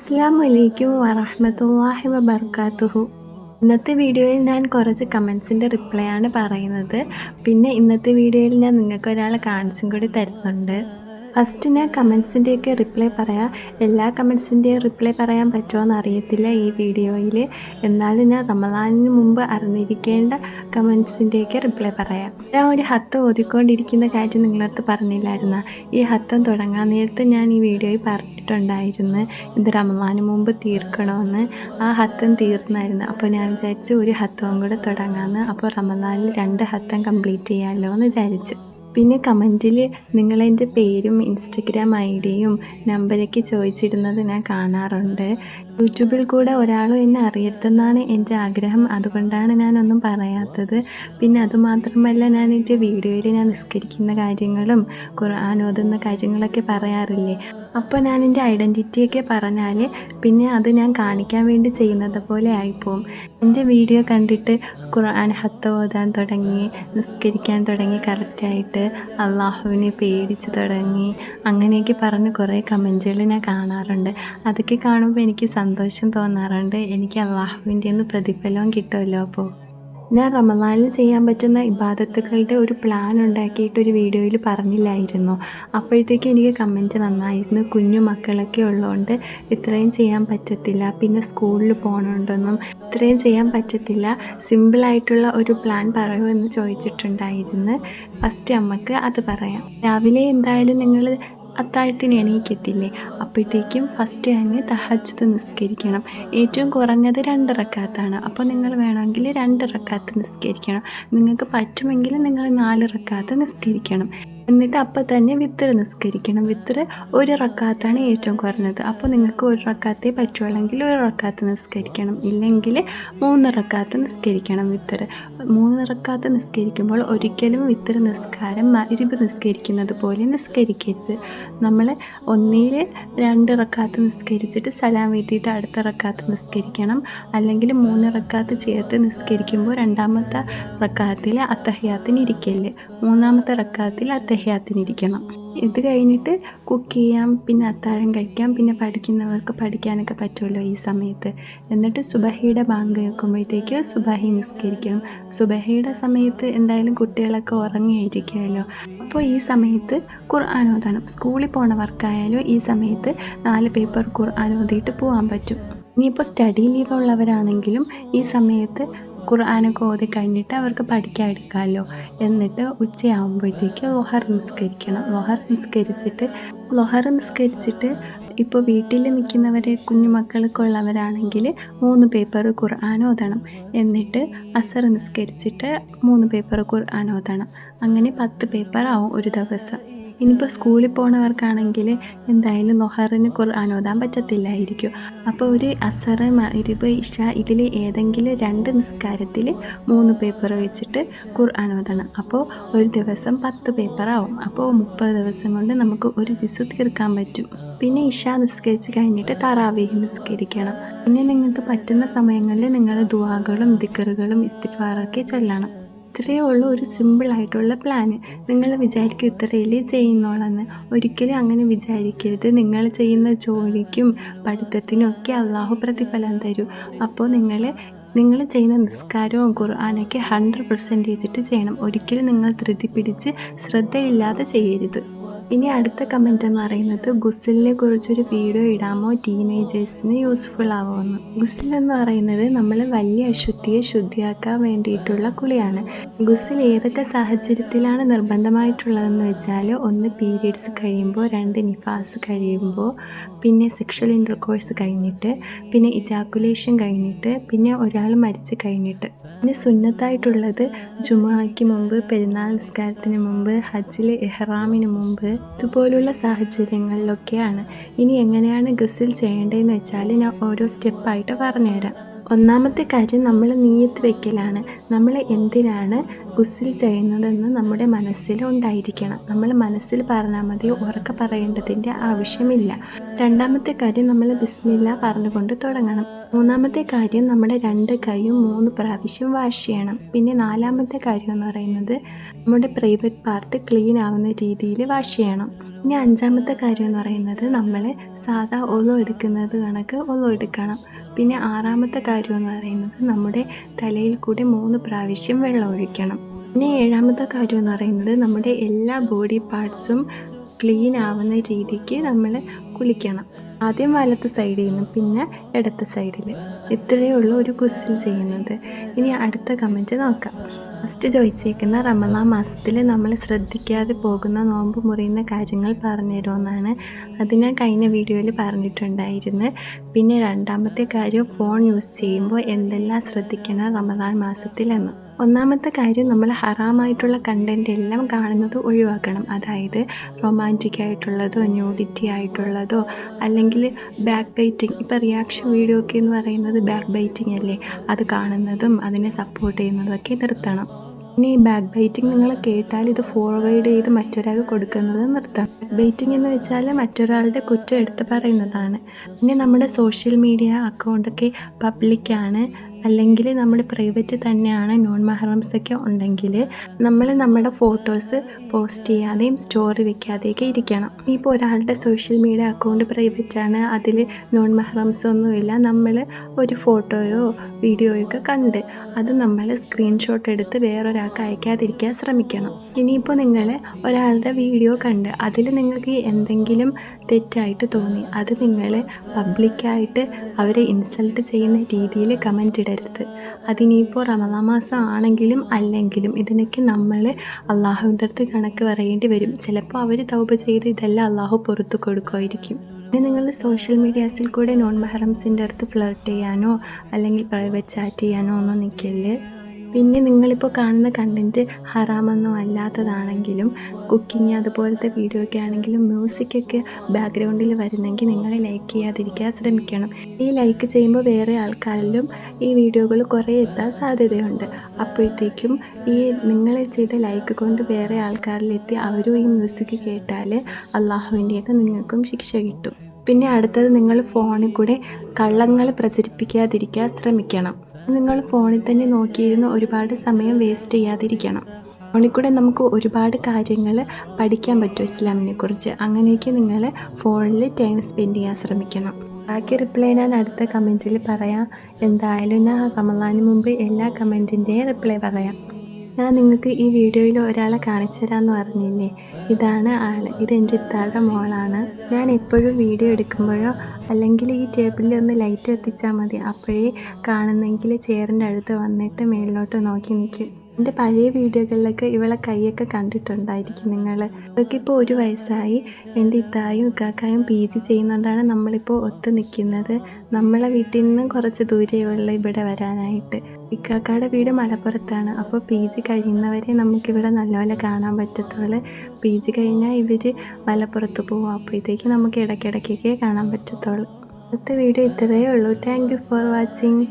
അസ്സലാമു അലൈക്കും വറഹ്മത്തുള്ളാഹി വബർക്കാത്തുഹു. ഇന്നത്തെ വീഡിയോയിൽ ഞാൻ കുറച്ച് കമൻസിൻ്റെ റിപ്ലൈ ആണ് പറയുന്നത്. പിന്നെ ഇന്നത്തെ വീഡിയോയിൽ ഞാൻ നിങ്ങൾക്ക് ഒരാളെ കാണിച്ചും കൂടി തരുന്നുണ്ട്. ഫസ്റ്റ് ഞാൻ കമൻസിൻ്റെയൊക്കെ റിപ്ലൈ പറയാം. എല്ലാ കമൻസിൻ്റെയും റിപ്ലൈ പറയാൻ പറ്റുമോ അറിയത്തില്ല ഈ വീഡിയോയിൽ. എന്നാലും ഞാൻ റമദാനിന് മുമ്പ് അറിഞ്ഞിരിക്കേണ്ട കമൻസിൻ്റെയൊക്കെ റിപ്ലൈ പറയാം. ഞാൻ ഒരു ഹത്തം ഓതിക്കൊണ്ടിരിക്കുന്ന കാര്യം നിങ്ങളടുത്ത് പറഞ്ഞില്ലായിരുന്നു. ഈ ഹത്തം തുടങ്ങാൻ നേരത്ത് ഞാൻ ഈ വീഡിയോയിൽ പറഞ്ഞിട്ടുണ്ടായിരുന്നു ഇത് റമദാനിന് മുമ്പ് തീർക്കണമെന്ന്. ആ ഹത്തം തീർന്നായിരുന്നു. അപ്പോൾ ഞാൻ വിചാരിച്ചു ഒരു ഹത്തവും കൂടെ തുടങ്ങാമെന്ന്. അപ്പോൾ റമദാനിൽ 2 ഹത്തം കംപ്ലീറ്റ് ചെയ്യാമല്ലോ എന്ന് വിചാരിച്ചു. പിന്നെ കമൻറ്റിൽ നിങ്ങളെൻ്റെ പേരും ഇൻസ്റ്റഗ്രാം ഐഡിയും നമ്പരൊക്കെ ചോദിച്ചിടുന്നത് ഞാൻ കാണാറുണ്ട്. യൂട്യൂബിൽ കൂടെ ഒരാളും എന്നെ അറിയരുതെന്നാണ് എൻ്റെ ആഗ്രഹം. അതുകൊണ്ടാണ് ഞാനൊന്നും പറയാത്തത്. പിന്നെ അതുമാത്രമല്ല, ഞാൻ എൻ്റെ വീഡിയോയിൽ ഞാൻ നിസ്കരിക്കുന്ന കാര്യങ്ങളും ഖുർആൻ ഓതുന്ന കാര്യങ്ങളൊക്കെ പറയാറില്ലേ. അപ്പോൾ ഞാൻ എൻ്റെ ഐഡൻറ്റിറ്റിയൊക്കെ പറഞ്ഞാൽ പിന്നെ അത് ഞാൻ കാണിക്കാൻ വേണ്ടി ചെയ്യുന്നത് പോലെ ആയിപ്പോവും. എൻ്റെ വീഡിയോ കണ്ടിട്ട് ഖുർആൻ ഹത്ത് ഓതാൻ തുടങ്ങി, നിസ്കരിക്കാൻ തുടങ്ങി, കറക്റ്റായിട്ട് അള്ളാഹുവിനെ പേടിച്ച് തുടങ്ങി, അങ്ങനെയൊക്കെ പറഞ്ഞ് കുറേ കമൻറ്റുകൾ ഞാൻ കാണാറുണ്ട്. അതൊക്കെ കാണുമ്പോൾ എനിക്ക് സന്തോഷം തോന്നാറുണ്ട്. എനിക്ക് അള്ളാഹുവിൻ്റെ പ്രതിഫലവും കിട്ടുമല്ലോ. അപ്പോൾ ഞാൻ റമദാനിൽ ചെയ്യാൻ പറ്റുന്ന ഇബാദത്തുകളുടെ ഒരു പ്ലാൻ ഉണ്ടാക്കിയിട്ട് ഒരു വീഡിയോയിൽ പറഞ്ഞില്ലായിരുന്നോ. അപ്പോഴത്തേക്ക് എനിക്ക് കമൻറ്റ് വന്നായിരുന്നു, കുഞ്ഞു മക്കളൊക്കെ ഉള്ളതുകൊണ്ട് ഇത്രയും ചെയ്യാൻ പറ്റത്തില്ല, പിന്നെ സ്കൂളിൽ പോകണമുണ്ടെന്നും ഇത്രയും ചെയ്യാൻ പറ്റത്തില്ല, സിമ്പിളായിട്ടുള്ള ഒരു പ്ലാൻ പറയുമെന്ന് ചോദിച്ചിട്ടുണ്ടായിരുന്നു. ഫസ്റ്റ് അമ്മക്ക് അത് പറയാം. രാവിലെ എന്തായാലും നിങ്ങൾ അത്താഴത്തിന് എണീക്കത്തില്ലേ, അപ്പോഴത്തേക്കും ഫസ്റ്റ് തന്നെ തഹജ്ജുദ് നിസ്കരിക്കണം. ഏറ്റവും കുറഞ്ഞത് 2 റക്അത്താണ്. അപ്പോൾ നിങ്ങൾ വേണമെങ്കിൽ 2 റക്അത്ത് നിസ്കരിക്കണം. നിങ്ങൾക്ക് പറ്റുമെങ്കിൽ നിങ്ങൾ 4 റക്അത്ത് നിസ്കരിക്കണം. എന്നിട്ട് അപ്പം തന്നെ വിത്തർ നിസ്കരിക്കണം. വിത്തർ 1 റക്അത്താണ് ഏറ്റവും കുറഞ്ഞത്. അപ്പോൾ നിങ്ങൾക്ക് 1 റക്അത്തേ പറ്റുള്ളെങ്കിൽ 1 റക്അത്ത് നിസ്കരിക്കണം. ഇല്ലെങ്കിൽ 3 റക്അത്ത് നിസ്കരിക്കണം. വിത്തർ 3 റക്അത്ത് നിസ്കരിക്കുമ്പോൾ ഒരിക്കലും വിത്തർ നിസ്കാരം മഗ്‌രിബ് നിസ്കരിക്കുന്നത് പോലെ നിസ്കരിക്കരുത്. നമ്മൾ ഒന്നിൽ 2 റക്അത്ത് നിസ്കരിച്ചിട്ട് സലാം വീട്ടിയിട്ട് അടുത്ത റക്അത്ത് നിസ്കരിക്കണം. അല്ലെങ്കിൽ 3 റക്അത്ത് ചേർത്ത് നിസ്കരിക്കുമ്പോൾ 2ാമത്തെ റക്അത്തിൽ അത്തഹിയാത്തിന് ഇരിക്കല്, 3ാമത്തെ റക്അത്തിൽ അത്തഹിയാത്തിനിരിക്കണം. ഇത് കഴിഞ്ഞിട്ട് കുക്ക് ചെയ്യാം, പിന്നെ അത്താഴം കഴിക്കാം, പിന്നെ പഠിക്കുന്നവർക്ക് പഠിക്കാനൊക്കെ പറ്റുമല്ലോ ഈ സമയത്ത്. എന്നിട്ട് സുബഹിയുടെ ബാങ്ക് കേൾക്കുമ്പോഴത്തേക്ക് സുബഹി നിസ്കരിക്കണം. സുബഹിയുടെ സമയത്ത് എന്തായാലും കുട്ടികളൊക്കെ ഉറങ്ങിയായിരിക്കുമല്ലോ. അപ്പോൾ ഈ സമയത്ത് ഖുർആൻ ഓതണം. സ്കൂളിൽ പോണവർക്കായാലും ഈ സമയത്ത് 4 പേപ്പർ ഖുർആൻ ഓതിയിട്ട് പോകാൻ പറ്റും. ഇനിയിപ്പോൾ സ്റ്റഡി ലീവ് ഉള്ളവരാണെങ്കിലും ഈ സമയത്ത് ഖുർആനൊക്കെ ഓതി കഴിഞ്ഞിട്ട് അവർക്ക് പഠിക്കാൻ എടുക്കാമല്ലോ. എന്നിട്ട് ഉച്ചയാകുമ്പോഴത്തേക്ക് ലൊഹർ നിസ്കരിക്കണം. ലൊഹർ നിസ്കരിച്ചിട്ട് ഇപ്പോൾ വീട്ടിൽ നിൽക്കുന്നവരെ കുഞ്ഞുമക്കളൊക്കെ ഉള്ളവരാണെങ്കിൽ 3 പേപ്പർ ഖുർആൻ ഓതണം. എന്നിട്ട് അസർ നിസ്കരിച്ചിട്ട് 3 പേപ്പർ ഖുർആൻ ഓതണം. അങ്ങനെ 10 പേപ്പർ ആവും ഒരു ദിവസം. ഇനിയിപ്പോൾ സ്കൂളിൽ പോകുന്നവർക്കാണെങ്കിൽ എന്തായാലും ലൊഹറിന് ഖുർആൻ ഓതാൻ പറ്റത്തില്ലായിരിക്കും. അപ്പോൾ ഒരു അസർ, മഗ്‌രിബ്, ഇശ ഇതിൽ ഏതെങ്കിലും 2 നിസ്കാരത്തിൽ 3 പേപ്പർ വെച്ചിട്ട് ഖുർആൻ ഓതണം. അപ്പോൾ ഒരു ദിവസം 10 പേപ്പർ ആവും. അപ്പോൾ 30 ദിവസം കൊണ്ട് നമുക്ക് ഒരു ജിസു തീർക്കാൻ പറ്റും. പിന്നെ ഇശ നിസ്കരിച്ച് കഴിഞ്ഞിട്ട് തറാവീഹ് നിസ്കരിക്കണം. പിന്നെ നിങ്ങൾക്ക് പറ്റുന്ന സമയങ്ങളിൽ നിങ്ങൾ ദുആകളും ദിക്റുകളും ഇസ്തിഗ്ഫാറൊക്കെ ചൊല്ലണം. ഇത്രയേ ഉള്ളൂ ഒരു സിമ്പിളായിട്ടുള്ള പ്ലാന്. നിങ്ങൾ വിചാരിക്കും ഇത്രയല്ലേ ചെയ്യുന്നോളെന്ന്. ഒരിക്കലും അങ്ങനെ വിചാരിക്കരുത്. നിങ്ങൾ ചെയ്യുന്ന ജോലിക്കും പഠിത്തത്തിനും ഒക്കെ അള്ളാഹു പ്രതിഫലം തരും. അപ്പോൾ നിങ്ങൾ ചെയ്യുന്ന നിസ്കാരവും ഖുർആനൊക്കെ 100% ചെയ്യണം. ഒരിക്കലും നിങ്ങൾ ധൃതി പിടിച്ച് ശ്രദ്ധയില്ലാതെ ചെയ്യരുത്. ഇനി അടുത്ത കമൻറ്റ് എന്ന് പറയുന്നത്, ഗുസ്ലിനെ കുറിച്ചൊരു വീഡിയോ ഇടാമോ, ടീനേജേഴ്സിന് യൂസ്ഫുൾ ആവുമെന്ന്. ഗുസ്ൽ എന്ന് പറയുന്നത് നമ്മൾ വലിയ അശുദ്ധിയെ ശുദ്ധിയാക്കാൻ വേണ്ടിയിട്ടുള്ള കുളിയാണ്. ഗുസ്ൽ ഏതൊക്കെ സാഹചര്യത്തിലാണ് നിർബന്ധമായിട്ടുള്ളതെന്ന് വെച്ചാൽ, 1 പീരിയഡ്സ് കഴിയുമ്പോൾ, 2 നിഫാസ് കഴിയുമ്പോൾ, പിന്നെ സെക്ഷൽ ഇൻ്റർകോഴ്സ് കഴിഞ്ഞിട്ട്, പിന്നെ ഇജാക്കുലേഷൻ കഴിഞ്ഞിട്ട്, പിന്നെ ഒരാൾ മരിച്ചു കഴിഞ്ഞിട്ട്. പിന്നെ സുന്നത്തായിട്ടുള്ളത് ജുമുഅയ്ക്ക് മുമ്പ്, പെരുന്നാൾ നിസ്കാരത്തിന് മുമ്പ്, ഹജ്ജിൽ ഇഹ്റാമിന് മുമ്പ്, ഇതുപോലുള്ള സാഹചര്യങ്ങളിലൊക്കെയാണ്. ഇനി എങ്ങനെയാണ് ഗുസ്ൽ ചെയ്യേണ്ടതെന്ന് വെച്ചാൽ ഞാൻ ഓരോ സ്റ്റെപ്പായിട്ട് പറഞ്ഞുതരാം. ഒന്നാമത്തെ കാര്യം നമ്മൾ നിയ്യത്ത് വെക്കലാണ്. നമ്മൾ എന്തിനാണ് ഗുസ്ൽ ചെയ്യുന്നതെന്ന് നമ്മുടെ മനസ്സിൽ ഉണ്ടായിരിക്കണം. നമ്മൾ മനസ്സിൽ പറഞ്ഞാൽ മതി, ഉറക്കെ പറയേണ്ടതിൻ്റെ ആവശ്യമില്ല. രണ്ടാമത്തെ കാര്യം നമ്മൾ ബിസ്മില്ല പറഞ്ഞുകൊണ്ട് തുടങ്ങണം. മൂന്നാമത്തെ കാര്യം നമ്മുടെ 2 കൈയും 3 പ്രാവശ്യം വാഷ് ചെയ്യണം. പിന്നെ നാലാമത്തെ കാര്യം എന്ന് പറയുന്നത് നമ്മുടെ പ്രൈവറ്റ് പാർട്ട് ക്ലീൻ ആവുന്ന രീതിയിൽ വാഷ് ചെയ്യണം. ഇനി അഞ്ചാമത്തെ കാര്യം എന്ന് പറയുന്നത് നമ്മൾ സാധാ ഒലു എടുക്കുന്നത് കണക്ക് ഒലു എടുക്കണം. പിന്നെ ആറാമത്തെ കാര്യം എന്ന് പറയുന്നത് നമ്മുടെ തലയിൽ കൂടി 3 പ്രാവശ്യം വെള്ളം ഒഴിക്കണം. പിന്നെ ഏഴാമത്തെ കാര്യം എന്ന് പറയുന്നത് നമ്മുടെ എല്ലാ ബോഡി പാർട്സും ക്ലീൻ ആവുന്ന രീതിക്ക് നമ്മൾ കുളിക്കണം. ആദ്യം വലത്ത് സൈഡിൽ നിന്നും പിന്നെ ഇടത്തെ സൈഡിൽ. ഇത്രയേ ഉള്ളൂ ഒരു ഗുസ്ൽ ചെയ്യുന്നത്. ഇനി അടുത്ത കമൻറ്റ് നോക്കാം. ഫസ്റ്റ് ചോദിച്ചേക്കുന്ന റമദാൻ മാസത്തിൽ നമ്മൾ ശ്രദ്ധിക്കാതെ പോകുന്ന നോമ്പ് മുറിയുന്ന കാര്യങ്ങൾ പറഞ്ഞുതരുമെന്നാണ്. അത് ഞാൻ കഴിഞ്ഞ വീഡിയോയിൽ പറഞ്ഞിട്ടുണ്ടായിരുന്നു. പിന്നെ രണ്ടാമത്തെ കാര്യം ഫോൺ യൂസ് ചെയ്യുമ്പോൾ എന്തെല്ലാം ശ്രദ്ധിക്കണം റമദാൻ മാസത്തിൽ എന്ന്. ഒന്നാമത്തെ കാര്യം നമ്മൾ ഹറാമായിട്ടുള്ള കണ്ടൻറ് എല്ലാം കാണുന്നത് ഒഴിവാക്കണം. അതായത് റൊമാൻറ്റിക് ആയിട്ടുള്ളതോ ന്യൂഡിറ്റി ആയിട്ടുള്ളതോ അല്ലെങ്കിൽ ബാക്ക് ബൈറ്റിങ്. ഇപ്പോൾ റിയാക്ഷൻ വീഡിയോ ഒക്കെ എന്ന് പറയുന്നത് ബാക്ക് ബൈറ്റിംഗ് അല്ലേ, അത് കാണുന്നതും അതിനെ സപ്പോർട്ട് ചെയ്യുന്നതൊക്കെ നിർത്തണം. ഇനി ഈ ബാക്ക് ബൈറ്റിംഗ് നിങ്ങൾ കേട്ടാൽ ഇത് ഫോർവേഡ് ചെയ്ത് മറ്റൊരാൾക്ക് കൊടുക്കുന്നത് നിർത്തണം. ബാക്ക് ബൈറ്റിംഗ് എന്ന് വെച്ചാൽ മറ്റൊരാളുടെ കുറ്റം എടുത്ത് പറയുന്നതാണ്. പിന്നെ നമ്മുടെ സോഷ്യൽ മീഡിയ അക്കൗണ്ടൊക്കെ പബ്ലിക്കാണ് അല്ലെങ്കിൽ നമ്മുടെ പ്രൈവറ്റ് തന്നെയാണ്, നോൺ മഹറംസൊക്കെ ഉണ്ടെങ്കിൽ നമ്മൾ നമ്മുടെ ഫോട്ടോസ് പോസ്റ്റ് ചെയ്യാതെയും സ്റ്റോറി വെക്കാതെയൊക്കെ ഇരിക്കണം. ഇപ്പോൾ ഒരാളുടെ സോഷ്യൽ മീഡിയ അക്കൗണ്ട് പ്രൈവറ്റാണ്, അതിൽ നോൺ മഹറംസ് ഒന്നുമില്ല, നമ്മൾ ഒരു ഫോട്ടോയോ വീഡിയോയോ ഒക്കെ കണ്ട് അത് നമ്മൾ സ്ക്രീൻഷോട്ട് എടുത്ത് വേറൊരാൾക്ക് അയക്കാതിരിക്കാൻ ശ്രമിക്കണം. ഇനിയിപ്പോൾ നിങ്ങൾ ഒരാളുടെ വീഡിയോ കണ്ട് അതിൽ നിങ്ങൾക്ക് എന്തെങ്കിലും തെറ്റായിട്ട് തോന്നി അത് നിങ്ങൾ പബ്ലിക്കായിട്ട് അവരെ ഇൻസൾട്ട് ചെയ്യുന്ന രീതിയിൽ കമൻറ്റ് ഇടരുത്. അതിനിപ്പോൾ റമദാൻ മാസം ആണെങ്കിലും അല്ലെങ്കിലും ഇതിനൊക്കെ നമ്മൾ അള്ളാഹുവിൻ്റെ അടുത്ത് കണക്ക് പറയേണ്ടി വരും. ചിലപ്പോൾ അവർ തൗബ ചെയ്ത് ഇതെല്ലാം അള്ളാഹു പുറത്തു കൊടുക്കുമായിരിക്കും. പിന്നെ നിങ്ങൾ സോഷ്യൽ മീഡിയാസിൽ കൂടെ നോൺ മഹറംസിൻ്റെ അടുത്ത് ഫ്ലർട്ട് ചെയ്യാനോ അല്ലെങ്കിൽ പ്രൈവറ്റ് ചാറ്റ് ചെയ്യാനോ ഒന്നും നിൽക്കല്ലേ. പിന്നെ നിങ്ങളിപ്പോൾ കാണുന്ന കണ്ടൻറ്റ് ഹറാമൊന്നും അല്ലാത്തതാണെങ്കിലും കുക്കിംഗ് അതുപോലത്തെ വീഡിയോ ഒക്കെ ആണെങ്കിലും മ്യൂസിക്കൊക്കെ ബാക്ക്ഗ്രൗണ്ടിൽ വരുന്നെങ്കിൽ നിങ്ങൾ ലൈക്ക് ചെയ്യാതിരിക്കാൻ ശ്രമിക്കണം. ഈ ലൈക്ക് ചെയ്യുമ്പോൾ വേറെ ആൾക്കാരിലും ഈ വീഡിയോകൾ കുറേ എത്താൻ സാധ്യതയുണ്ട്. അപ്പോഴത്തേക്കും ഈ നിങ്ങൾ ചെയ്ത ലൈക്ക് കൊണ്ട് വേറെ ആൾക്കാരിലെത്തി അവരും ഈ മ്യൂസിക് കേട്ടാൽ അള്ളാഹുവിൻ്റെത് നിങ്ങൾക്കും ശിക്ഷ കിട്ടും. പിന്നെ അടുത്തത് നിങ്ങൾ ഫോണിൽ കൂടെ കള്ളങ്ങൾ പ്രചരിപ്പിക്കാതിരിക്കാൻ ശ്രമിക്കണം. നിങ്ങൾ ഫോണിൽ തന്നെ നോക്കിയിരുന്ന് ഒരുപാട് സമയം വേസ്റ്റ് ചെയ്യാതിരിക്കണം. ഫോണിൽ കൂടെ നമുക്ക് ഒരുപാട് കാര്യങ്ങൾ പഠിക്കാൻ പറ്റും ഇസ്ലാമിനെ കുറിച്ച്. അങ്ങനെയൊക്കെ നിങ്ങൾ ഫോണിൽ ടൈം സ്പെൻഡ് ചെയ്യാൻ ശ്രമിക്കണം. ബാക്കി റിപ്ലൈ ഞാൻ അടുത്ത കമൻറ്റിൽ പറയാം. എന്തായാലും ഞാൻ റമദാനിന് മുമ്പ് എല്ലാ കമൻറ്റിൻ്റെയും റിപ്ലൈ പറയാം. ഞാൻ നിങ്ങൾക്ക് ഈ വീഡിയോയിൽ ഒരാളെ കാണിച്ചു തരാമെന്ന് പറഞ്ഞില്ലേ, ഇതാണ് ആൾ. ഇതെൻ്റെ ഇത്താടെ മോളാണ്. ഞാൻ എപ്പോഴും വീഡിയോ എടുക്കുമ്പോഴോ അല്ലെങ്കിൽ ഈ ടേബിളിൽ ഒന്ന് ലൈറ്റ് എത്തിച്ചാൽ മതി, അപ്പോഴേ കാണുന്നെങ്കിൽ ചെയറിൻ്റെ അടുത്ത് വന്നിട്ട് മേളിലോട്ട് നോക്കി നിൽക്കും. എൻ്റെ പഴയ വീഡിയോകളിലൊക്കെ ഇവളെ കൈയൊക്കെ കണ്ടിട്ടുണ്ടായിരിക്കും നിങ്ങൾ. ഇതൊക്കെ ഇപ്പോൾ 1 വയസ്സായി. എൻ്റെ ഇത്തായും ഇക്കാക്കായും PG ചെയ്യുന്നതുകൊണ്ടാണ് നമ്മളിപ്പോൾ ഒത്ത് നിൽക്കുന്നത്. നമ്മളെ വീട്ടിൽ നിന്ന് കുറച്ച് ദൂരെയുള്ള ഇവിടെ വരാനായിട്ട്. ഇക്കാക്കയുടെ വീട് മലപ്പുറത്താണ്. അപ്പോൾ PG കഴിയുന്നവരെ നമുക്കിവിടെ നല്ലപോലെ കാണാൻ പറ്റത്തുള്ളൂ. PG കഴിഞ്ഞാൽ ഇവർ മലപ്പുറത്ത് പോകും. അപ്പോഴത്തേക്ക് നമുക്ക് ഇടയ്ക്കിടയ്ക്കൊക്കെ കാണാൻ പറ്റത്തുള്ളൂ. അടുത്ത വീഡിയോ ഇത്രയേ ഉള്ളൂ. Thank you for watching.